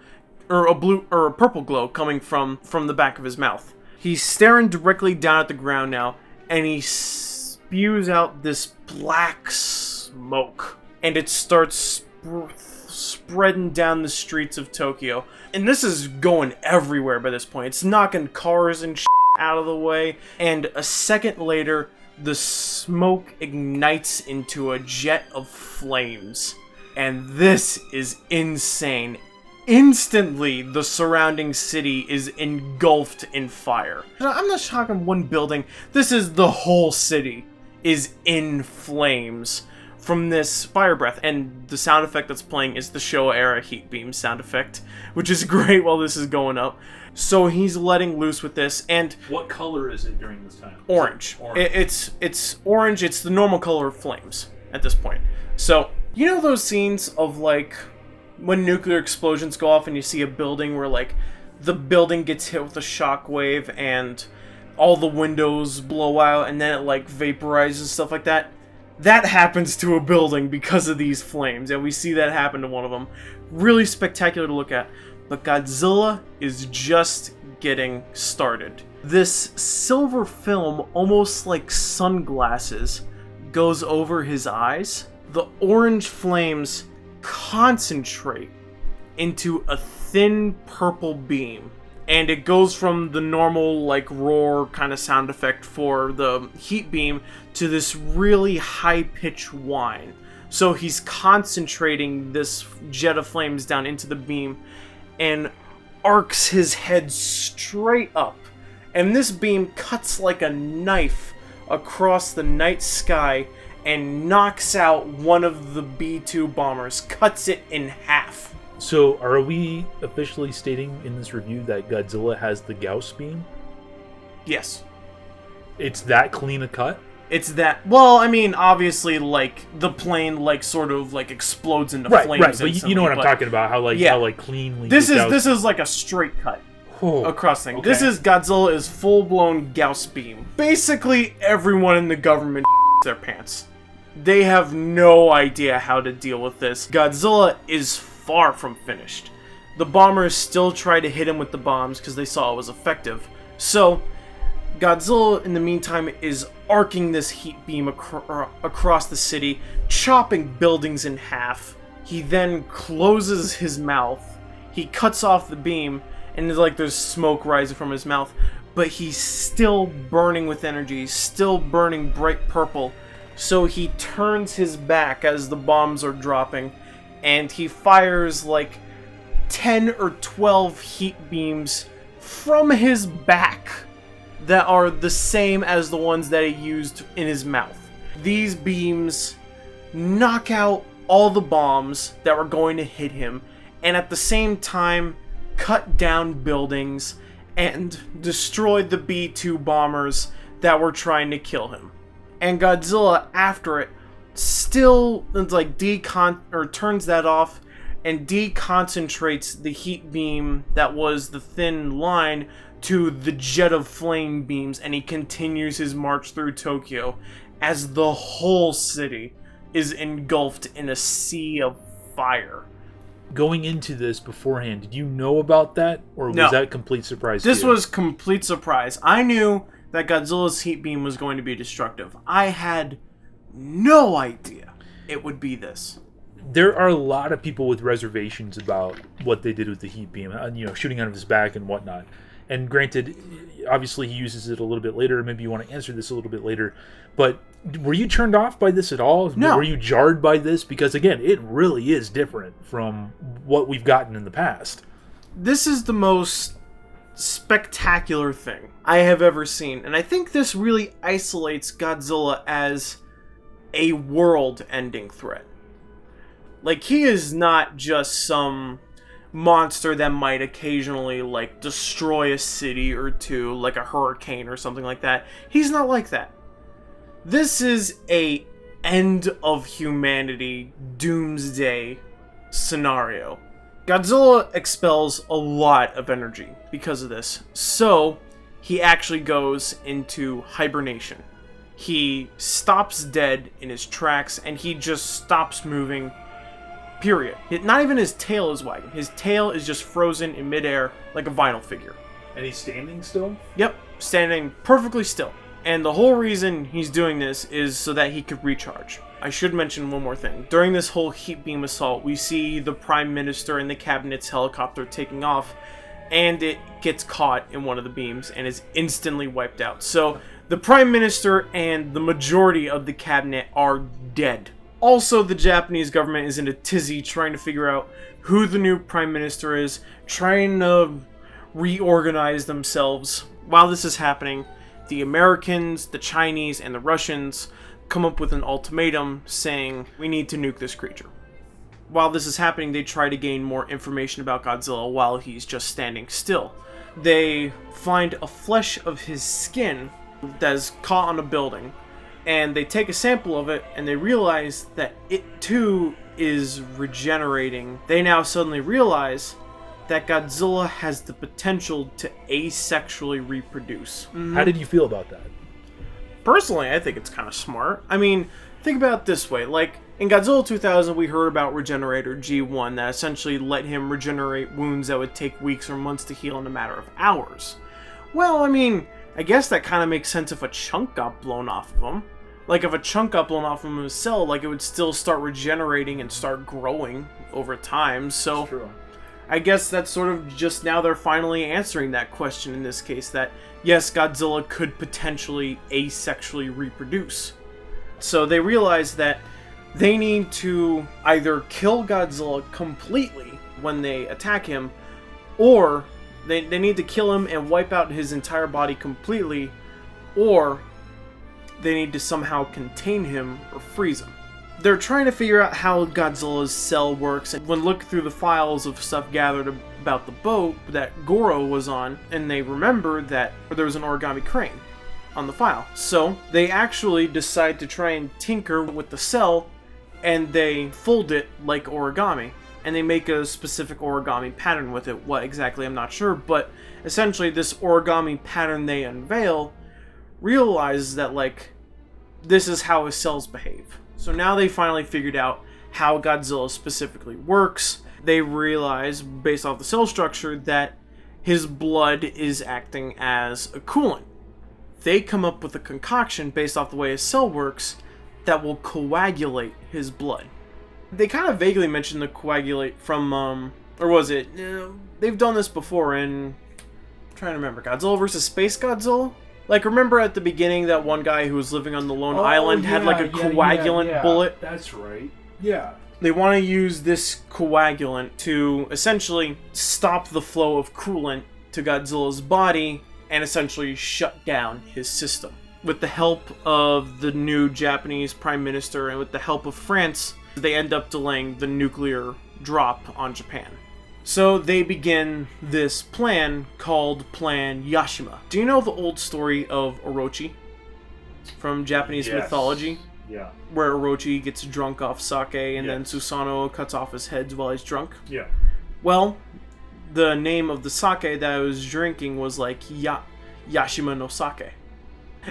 or a purple glow coming from the back of his mouth. He's staring directly down at the ground now, and he spews out this black smoke, and it starts spreading down the streets of Tokyo. And this is going everywhere by this point. It's knocking cars and shit out of the way, and a second later, the smoke ignites into a jet of flames. And this is insane. Instantly, the surrounding city is engulfed in fire. I'm not talking one building. This is the whole city is in flames from this fire breath. And the sound effect that's playing is the Showa-era heat beam sound effect, which is great while this is going up. So he's letting loose with this, and... What color is it during this time? Orange. It's orange. It's the normal color of flames at this point. So, you know those scenes of, like, when nuclear explosions go off and you see a building where, like, the building gets hit with a shockwave and all the windows blow out and then it, like, vaporizes and stuff like that? That happens to a building because of these flames, and we see that happen to one of them. Really spectacular to look at. But Godzilla is just getting started. This silver film, almost like sunglasses, goes over his eyes. The orange flames concentrate into a thin purple beam, and it goes from the normal, like, roar kind of sound effect for the heat beam to this really high-pitched whine. So he's concentrating this jet of flames down into the beam and arcs his head straight up, and this beam cuts like a knife across the night sky and knocks out one of the B-2 bombers, cuts it in half. So, are we officially stating in this review that Godzilla has the Gauss beam? Yes. It's that clean a cut? It's that, well, I mean, obviously, like, the plane, like, sort of, like, explodes into flames. Right, but you know what I'm talking about, how cleanly... This is like a straight cut across thing. Okay. This is Godzilla is full-blown Gauss beam. Basically, everyone in the government their pants. They have no idea how to deal with this. Godzilla is far from finished. The bombers still try to hit him with the bombs because they saw it was effective. So, Godzilla, in the meantime, is arcing this heat beam across the city, chopping buildings in half. He then closes his mouth. He cuts off the beam, and there's smoke rising from his mouth. But he's still burning with energy, still burning bright purple. So he turns his back as the bombs are dropping, and he fires like 10 or 12 heat beams from his back that are the same as the ones that he used in his mouth. These beams knock out all the bombs that were going to hit him, and at the same time cut down buildings and destroy the B-2 bombers that were trying to kill him. And Godzilla, after it, still turns that off and deconcentrates the heat beam that was the thin line to the jet of flame beams, and he continues his march through Tokyo as the whole city is engulfed in a sea of fire. Going into this beforehand, did you know about that, or was that complete surprise to you? This was complete surprise. I knew that Godzilla's heat beam was going to be destructive. I had no idea it would be this. There are a lot of people with reservations about what they did with the heat beam, shooting out of his back and whatnot. And granted, obviously he uses it a little bit later. Maybe you want to answer this a little bit later. But were you turned off by this at all? No. Were you jarred by this? Because again, it really is different from what we've gotten in the past. This is the most spectacular thing I have ever seen. And I think this really isolates Godzilla as a world-ending threat. Like, he is not just some monster that might occasionally, destroy a city or two, like a hurricane or something like that. He's not like that. This is a end of humanity doomsday scenario. Godzilla expels a lot of energy because of this, so he actually goes into hibernation. He stops dead in his tracks, and he just stops moving, period. Not even his tail is wagging. His tail is just frozen in midair like a vinyl figure. And he's standing still? Yep, standing perfectly still. And the whole reason he's doing this is so that he could recharge. I should mention one more thing. During this whole heat beam assault, we see the Prime Minister and the Cabinet's helicopter taking off, and it gets caught in one of the beams and is instantly wiped out. So the Prime Minister and the majority of the Cabinet are dead. Also, the Japanese government is in a tizzy trying to figure out who the new Prime Minister is, trying to reorganize themselves. While this is happening, the Americans, the Chinese, and the Russians come up with an ultimatum saying, we need to nuke this creature. While this is happening, they try to gain more information about Godzilla while he's just standing still. They find a flesh of his skin that is caught on a building, and they take a sample of it, and they realize that it too is regenerating. They now suddenly realize that Godzilla has the potential to asexually reproduce. How did you feel about that? Personally, I think it's kind of smart. I mean, think about it this way. Like, in Godzilla 2000, we heard about Regenerator G1 that essentially let him regenerate wounds that would take weeks or months to heal in a matter of hours. Well, I mean, I guess that kind of makes sense if a chunk got blown off of him. Like, if a chunk got blown off from his cell, it would still start regenerating and start growing over time, so True. I guess that's sort of just now they're finally answering that question in this case, that yes, Godzilla could potentially asexually reproduce. So they realize that they need to either kill Godzilla completely when they attack him, or they need to kill him and wipe out his entire body completely, or they need to somehow contain him or freeze him. They're trying to figure out how Godzilla's cell works, and when looking through the files of stuff gathered about the boat that Goro was on, and they remembered that there was an origami crane. on the file. So they actually decide to try and tinker with the cell, and they fold it like origami. And they make a specific origami pattern with it. What exactly, I'm not sure, but essentially this origami pattern they unveil realizes that, like, this is how his cells behave. So now they finally figured out how Godzilla specifically works. They realize, based off the cell structure, that his blood is acting as a coolant. They come up with a concoction based off the way his cell works that will coagulate his blood. They kind of vaguely mentioned the coagulate from, or was it? They've done this before in, I'm trying to remember, Godzilla vs. Space Godzilla? Like, remember at the beginning that one guy who was living on the lone island had like a coagulant bullet? That's right. Yeah. They want to use this coagulant to essentially stop the flow of coolant to Godzilla's body and essentially shut down his system. With the help of the new Japanese Prime Minister and with the help of France, they end up delaying the nuclear drop on Japan. So they begin this plan called Plan Yashima. Do you know the old story of Orochi from Japanese mythology? Yeah. Where Orochi gets drunk off sake and then Susanoo cuts off his head while he's drunk? Yeah. Well, the name of the sake that I was drinking was like Yashima no sake.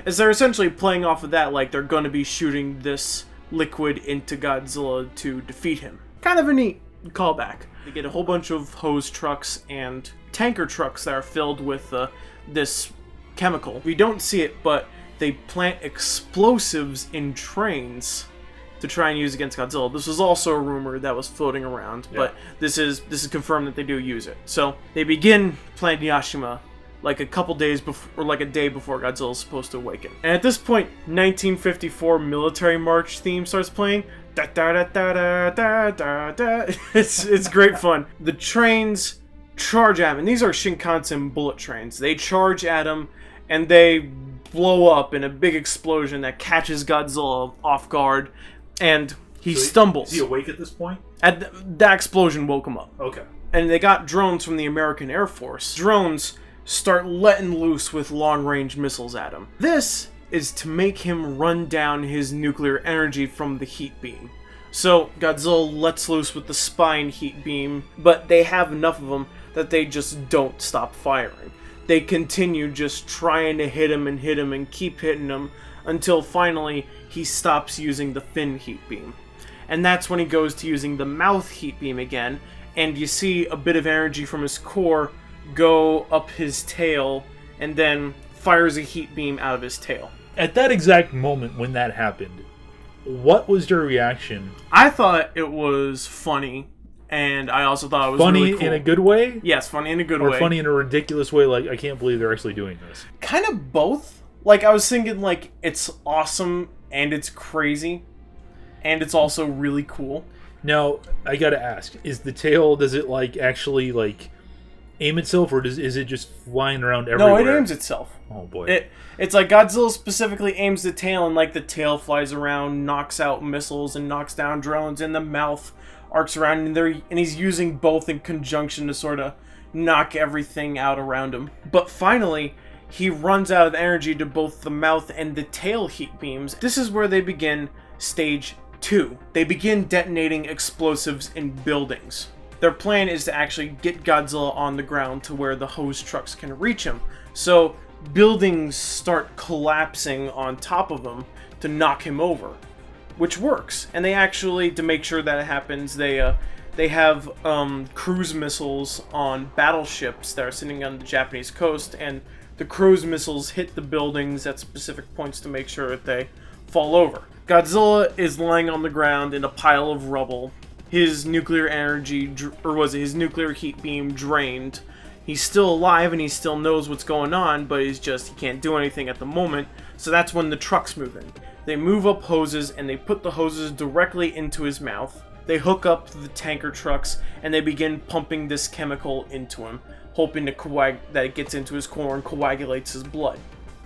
As they're essentially playing off of that, like they're going to be shooting this liquid into Godzilla to defeat him. Kind of a neat callback. They get a whole bunch of hose trucks and tanker trucks that are filled with this chemical. We don't see it, but they plant explosives in trains to try and use against Godzilla. This was also a rumor that was floating around, but this is confirmed that they do use it. So they begin Plan Yashima like a couple days before, or like a day before Godzilla is supposed to awaken. And at this point, 1954 military march theme starts playing. Da, da, da, da, da, da, da. It's great fun. The trains charge at him, and these are Shinkansen bullet trains. They charge at him, and they blow up in a big explosion that catches Godzilla off guard, and he stumbles. Is he awake at this point? That explosion woke him up. Okay. And they got drones from the American Air Force. Drones start letting loose with long-range missiles at him. This is to make him run down his nuclear energy from the heat beam. So Godzilla lets loose with the spine heat beam, but they have enough of them that they just don't stop firing. They continue just trying to hit him and keep hitting him until finally he stops using the fin heat beam. And that's when he goes to using the mouth heat beam again, and you see a bit of energy from his core go up his tail and then fires a heat beam out of his tail. At that exact moment when that happened, what was your reaction? I thought it was funny, and I also thought it was funny really cool. In a good way? Yes, funny in a good or way. Or funny in a ridiculous way, like, I can't believe they're actually doing this. Kind of both. Like, I was thinking, like, it's awesome, and it's crazy, and it's also really cool. Now, I gotta ask, is the tail, does it, like, actually, like, aim itself, or is it just flying around everywhere? No, it aims itself. Oh, boy. It's like Godzilla specifically aims the tail, and, like, the tail flies around, knocks out missiles, and knocks down drones, and the mouth arcs around, and he's using both in conjunction to sort of knock everything out around him. But finally, he runs out of energy to both the mouth and the tail heat beams. This is where they begin Stage 2. They begin detonating explosives in buildings. Their plan is to actually get Godzilla on the ground to where the hose trucks can reach him. So buildings start collapsing on top of him to knock him over, which works. And they actually, to make sure that it happens, they have cruise missiles on battleships that are sitting on the Japanese coast, and the cruise missiles hit the buildings at specific points to make sure that they fall over. Godzilla is lying on the ground in a pile of rubble. His nuclear energy, his nuclear heat beam drained. He's still alive and he still knows what's going on, but he can't do anything at the moment. So that's when the trucks move in. They move up hoses and they put the hoses directly into his mouth. They hook up the tanker trucks and they begin pumping this chemical into him, hoping that it gets into his core and coagulates his blood.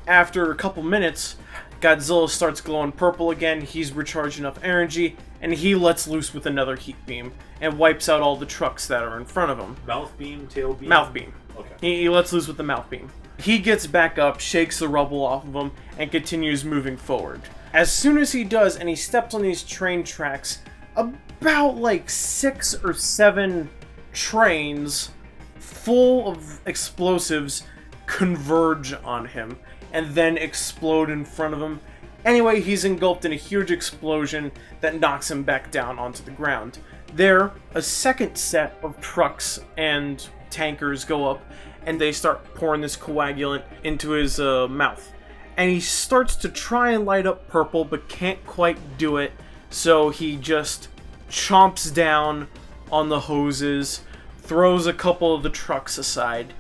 After a couple minutes, Godzilla starts glowing purple again, he's recharged enough energy, and he lets loose with another heat beam and wipes out all the trucks that are in front of him. Mouth beam, tail beam? Mouth beam. Okay. He lets loose with the mouth beam. He gets back up, shakes the rubble off of him, and continues moving forward. As soon as he does, and he steps on these train tracks, about like 6 or 7 trains full of explosives converge on him and then explode in front of him. Anyway, he's engulfed in a huge explosion that knocks him back down onto the ground. There, a second set of trucks and tankers go up, and they start pouring this coagulant into his mouth. And he starts to try and light up purple, but can't quite do it, so he just chomps down on the hoses, throws a couple of the trucks aside,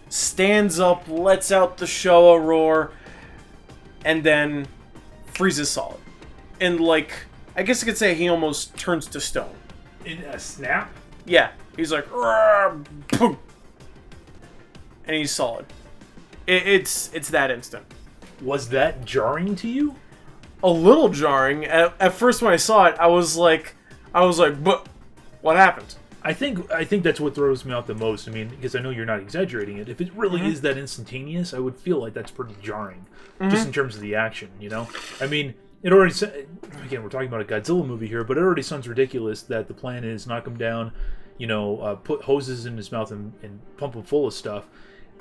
stands up, lets out the Showa roar, and then freezes solid. And like, I guess I could say he almost turns to stone. In a snap? Yeah, he's like, boom, and he's solid. It's that instant. Was that jarring to you? A little jarring. At first when I saw it, I was like, but what happened? I think that's what throws me off the most. I mean, because I know you're not exaggerating it. If it really is that instantaneous, I would feel like that's pretty jarring, just in terms of the action. You know, I mean, it already. Again, we're talking about a Godzilla movie here, but it already sounds ridiculous that the plan is knock him down, you know, put hoses in his mouth and pump him full of stuff,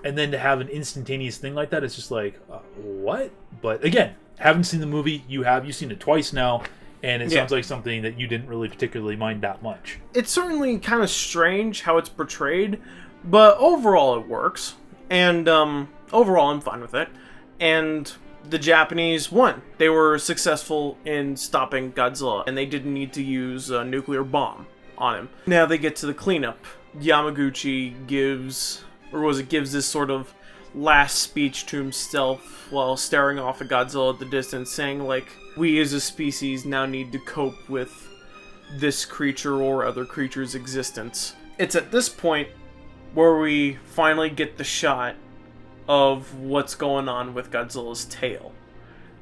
and then to have an instantaneous thing like that, it's just like, what? But again, haven't seen the movie. You've seen it twice now. And it sounds like something that you didn't really particularly mind that much. It's certainly kind of strange how it's portrayed, but overall it works. And overall I'm fine with it. And the Japanese won. They were successful in stopping Godzilla, and they didn't need to use a nuclear bomb on him. Now they get to the cleanup. Yamaguchi gives this sort of last speech to himself while staring off at Godzilla at the distance, saying like, we as a species now need to cope with this creature or other creature's existence. It's at this point where we finally get the shot of what's going on with Godzilla's tail.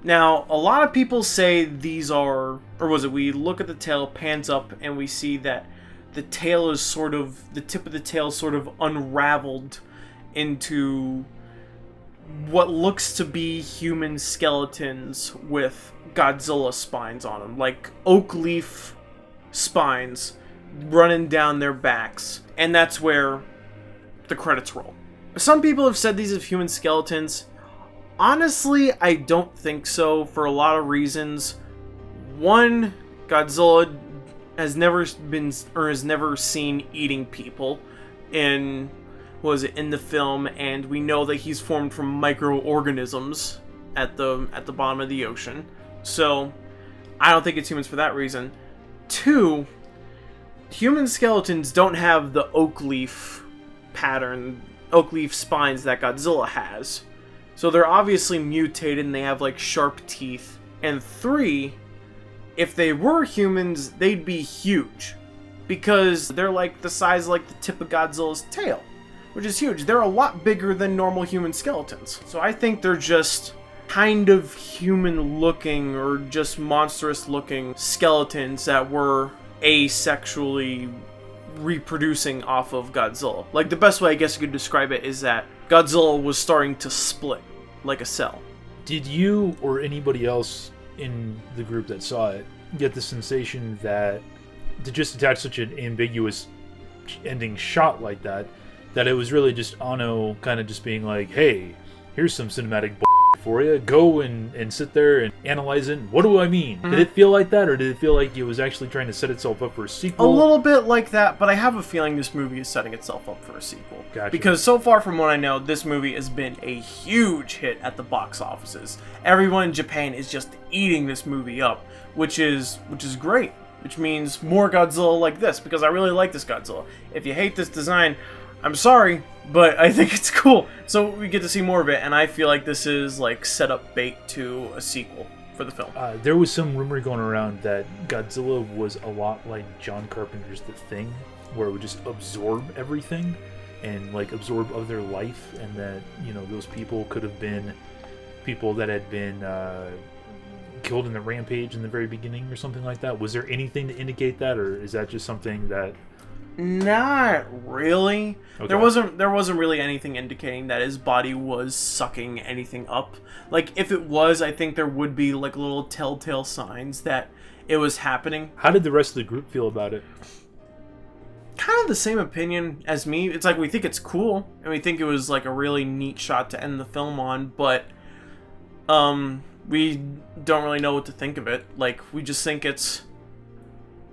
Now, a lot of people say these are, we look at the tail, pans up, and we see that the tail is sort of, the tip of the tail sort of unraveled into what looks to be human skeletons with Godzilla spines on them, like oak leaf spines running down their backs, and that's where the credits roll. Some people have said these are human skeletons. Honestly, I don't think so, for a lot of reasons. One, Godzilla has never seen eating people in the film, and we know that he's formed from microorganisms at the bottom of the ocean. So, I don't think it's humans for that reason. Two, human skeletons don't have the oak leaf pattern, oak leaf spines that Godzilla has. So they're obviously mutated and they have like sharp teeth. And three, if they were humans, they'd be huge, because they're like the size like the tip of Godzilla's tail, which is huge. They're a lot bigger than normal human skeletons. So I think they're just kind of human looking or just monstrous looking skeletons that were asexually reproducing off of Godzilla. Like, the best way I guess you could describe it is that Godzilla was starting to split like a cell. Did you or anybody else in the group that saw it get the sensation that to just attach such an ambiguous ending shot like that it was really just Anno kind of just being like, hey, here's some cinematic for you, go and sit there and analyze it. What do I mean? Did it feel like that, or did it feel like it was actually trying to set itself up for a sequel? A little bit like that, but I have a feeling this movie is setting itself up for a sequel. Gotcha. Because so far from what I know, this movie has been a huge hit at the box offices. Everyone in Japan is just eating this movie up, which is great. Which means more Godzilla like this, because I really like this Godzilla. If you hate this design, I'm sorry, but I think it's cool. So we get to see more of it, and I feel like this is like set up bait to a sequel for the film. There was some rumor going around that Godzilla was a lot like John Carpenter's The Thing, where it would just absorb everything and like absorb other life, and that, you know, those people could have been people that had been killed in the rampage in the very beginning or something like that. Was there anything to indicate that, or is that just something that Not really. Okay. There wasn't really anything indicating that his body was sucking anything up. Like, if it was, I think there would be like little telltale signs that it was happening. How did the rest of the group feel about it? Kind of the same opinion as me. It's like, we think it's cool, and we think it was like a really neat shot to end the film on, but we don't really know what to think of it. Like, we just think it's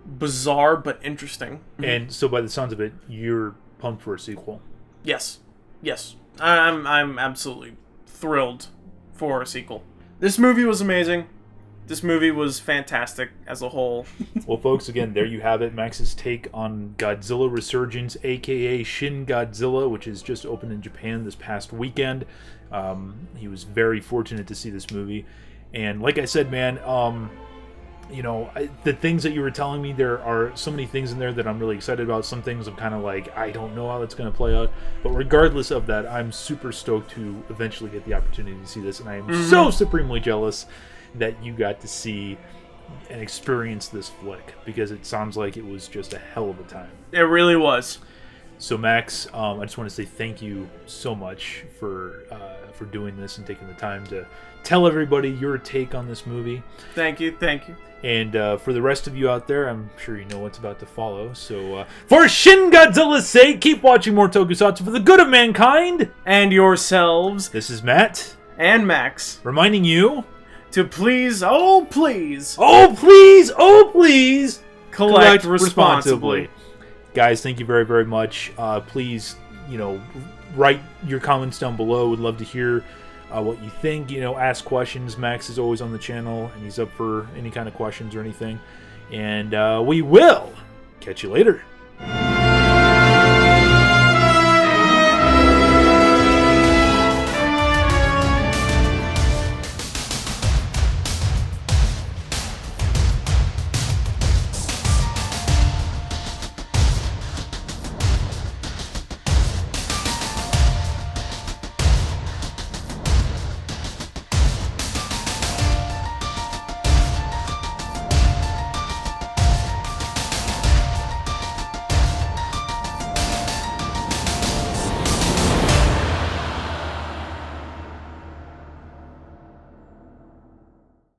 bizarre but interesting. And so, by the sounds of it, you're pumped for a sequel. Yes. I'm absolutely thrilled for a sequel. This movie was amazing. This movie was fantastic as a whole. Well, folks, again, there you have it. Max's take on Godzilla Resurgence, a.k.a. Shin Godzilla, which has just opened in Japan this past weekend. He was very fortunate to see this movie. And like I said, man, the things that you were telling me, there are so many things in there that I'm really excited about. Some things I'm kind of like, I don't know how that's going to play out. But regardless of that, I'm super stoked to eventually get the opportunity to see this. And I am so supremely jealous that you got to see and experience this flick, because it sounds like it was just a hell of a time. It really was. So Max, I just want to say thank you so much for doing this and taking the time to tell everybody your take on this movie. Thank you. And for the rest of you out there, I'm sure you know what's about to follow. So for Shin Godzilla's sake, keep watching more tokusatsu for the good of mankind and yourselves. This is Matt and Max reminding you to please, oh please, collect responsibly. Guys, thank you very, very much. Please, write your comments down below. Would love to hear what you think. Ask questions. Max is always on the channel, and he's up for any kind of questions or anything. And we will catch you later.